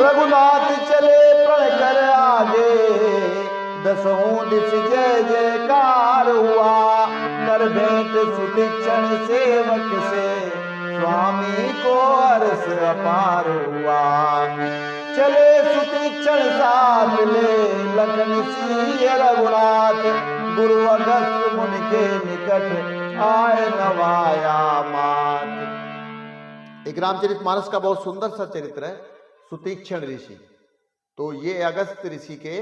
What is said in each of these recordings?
रघुनाथ चले प्रण कर आगे, दसों दिश जय जयकार हुआ। कर भेंट सुतीक्षण सेवक से, स्वामी को हर्ष अपार हुआ। चले सुतीक्षण साथ ले, लखन सिंह रघुनाथ, गुरु अगस्त्य मुनि के निकट आए नवाया मात। एक रामचरितमानस का बहुत सुंदर सा चरित्र है, सुतीक्षण ऋषि। तो ये अगस्त्य ऋषि के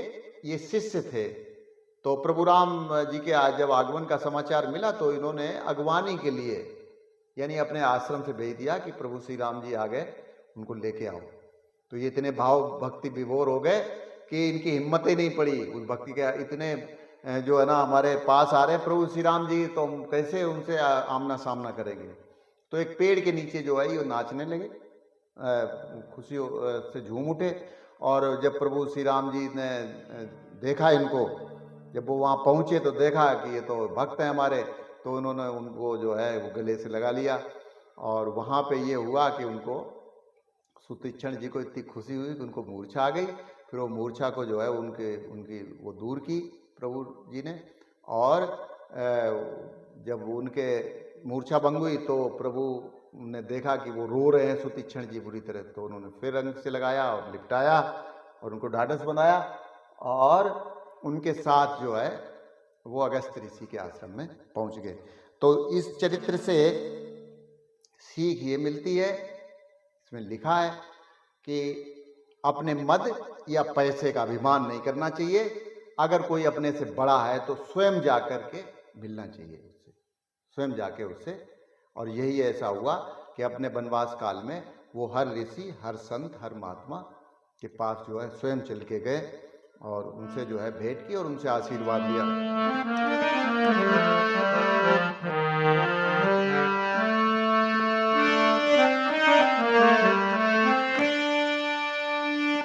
ये शिष्य थे। तो प्रभु राम जी के आज जब आगमन का समाचार मिला तो इन्होंने अगवानी के लिए यानी अपने आश्रम से भेज दिया कि प्रभु श्री राम जी आ गए, उनको लेके आओ। तो ये इतने भाव भक्ति विभोर हो गए कि इनकी हिम्मत ही नहीं पड़ी उस भक्ति के। इतने जो है ना हमारे पास आ रहे प्रभु श्री राम जी, तो हम कैसे उनसे आमना सामना करेंगे। तो एक पेड़ के नीचे जो है ये नाचने लगे, खुशी से झूम उठे। और जब प्रभु श्री राम जी ने देखा इनको, जब वो वहाँ पहुँचे तो देखा कि ये तो भक्त हैं हमारे, तो उन्होंने उनको जो है वो गले से लगा लिया। और वहाँ पे ये हुआ कि उनको सुतीक्षण जी को इतनी खुशी हुई कि उनको मूर्छा आ गई। फिर वो मूर्छा को जो है उनकी वो दूर की प्रभु जी ने। और जब उनके मूर्छा भंग हुई तो प्रभु ने देखा कि वो रो रहे हैं सुतीक्षण जी बुरी तरह, तो उन्होंने फिर रंग से लगाया और लिपटाया और उनको ढाढ़स बनाया और उनके साथ जो है वो अगस्त्य ऋषि के आश्रम में पहुंच गए। तो इस चरित्र से सीख ये मिलती है, इसमें लिखा है कि अपने मद या पैसे का अभिमान नहीं करना चाहिए। अगर कोई अपने से बड़ा है तो स्वयं जाकर के मिलना चाहिए उससे, स्वयं जाके उससे। और यही ऐसा हुआ कि अपने वनवास काल में वो हर ऋषि, हर संत, हर महात्मा के पास जो है स्वयं चल के गए और उनसे जो है भेंट की और उनसे आशीर्वाद लिया।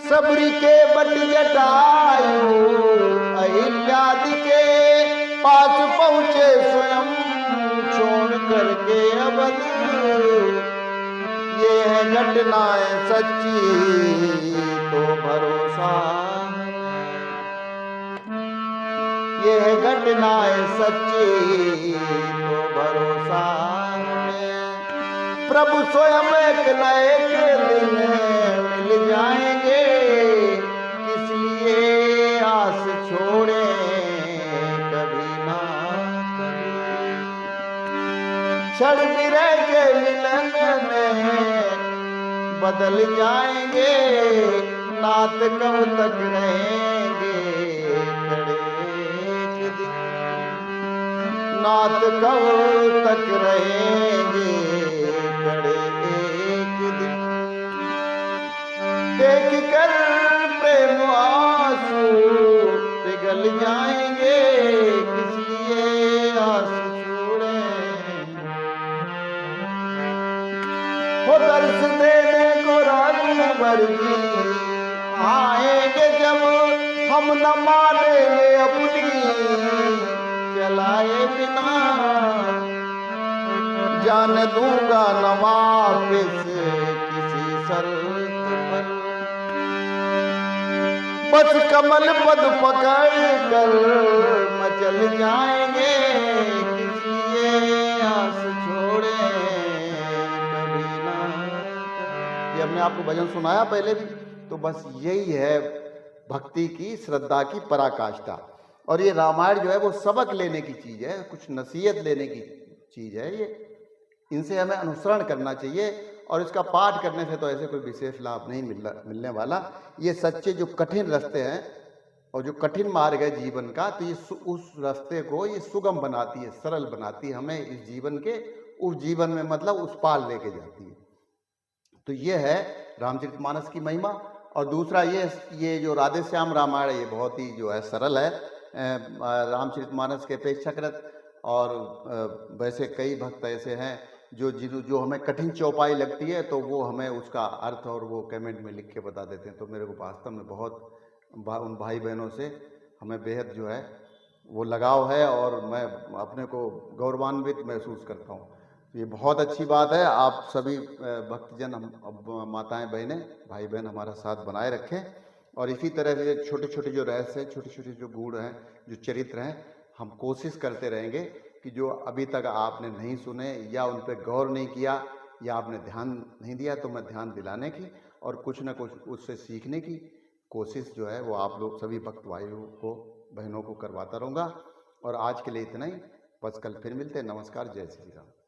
सबरी के बट जटायु, अहिल्यादि के पास पहुँचे स्वयं, छोड़ करके अवध। ये है घटनाएं सच्ची तो भरोसा, ये है घटनाएं सच्ची तो भरोसा हमें। प्रभु स्वयं एक न एक दिन मिल जाएंगे, इसलिए आस छोड़े कभी ना कभी। क्षण विरह के मिलन में बदल जाएंगे, नात कब तक रहेंगे खड़े एक दिन, नात कब तक रहेंगे खड़े एक दिन। देख कर प्रेम आंसू पिघल जाएंगे, किसलिए आस छोड़े। वो दर्श देने को रघुवर जी आएंगे जब, हम न मानेंगे अपनी चलाए बिना। जान दूंगा न वापिस किसी शर्त पर, बस कमल पद पकड़ कर मचल जाएंगे, किसलिए आस छोड़े कभी ना कभी। ये हमने आपको भजन सुनाया पहले भी। तो बस यही है भक्ति की, श्रद्धा की पराकाष्ठा। और ये रामायण जो है वो सबक लेने की चीज है, कुछ नसीहत लेने की चीज है। ये इनसे हमें अनुसरण करना चाहिए और इसका पाठ करने से तो ऐसे कोई विशेष लाभ नहीं मिलने वाला। ये सच्चे जो कठिन रास्ते हैं और जो कठिन मार्ग है जीवन का, तो ये उस रास्ते को ये सुगम बनाती है, सरल बनाती है, हमें इस जीवन के उस जीवन में मतलब उस पार लेके जाती है। तो ये है रामचरितमानस की महिमा। और दूसरा ये जो राधे श्याम रामायण, ये बहुत ही जो है सरल है रामचरितमानस के अपेक्षाकृत। और वैसे कई भक्त ऐसे हैं जो हमें कठिन चौपाई लगती है तो वो हमें उसका अर्थ और वो कमेंट में लिख के बता देते हैं। तो मेरे को वास्तव में बहुत उन भाई बहनों से हमें बेहद जो है वो लगाव है और मैं अपने को गौरवान्वित महसूस करता हूँ। ये बहुत अच्छी बात है। आप सभी भक्तजन, हम अब माताएं बहनें भाई बहन हमारा साथ बनाए रखें, और इसी तरह से छोटे छोटे जो रहस्य हैं, छोटे छोटे जो गुण हैं, जो चरित्र हैं, हम कोशिश करते रहेंगे कि जो अभी तक आपने नहीं सुने या उन पर गौर नहीं किया या आपने ध्यान नहीं दिया, तो मैं ध्यान दिलाने की और कुछ न कुछ उससे सीखने की कोशिश जो है वो आप लोग सभी भक्त भाइयों को, बहनों को करवाता रहूँगा। और आज के लिए इतना ही, बस कल फिर मिलते हैं। नमस्कार, जय श्री राम।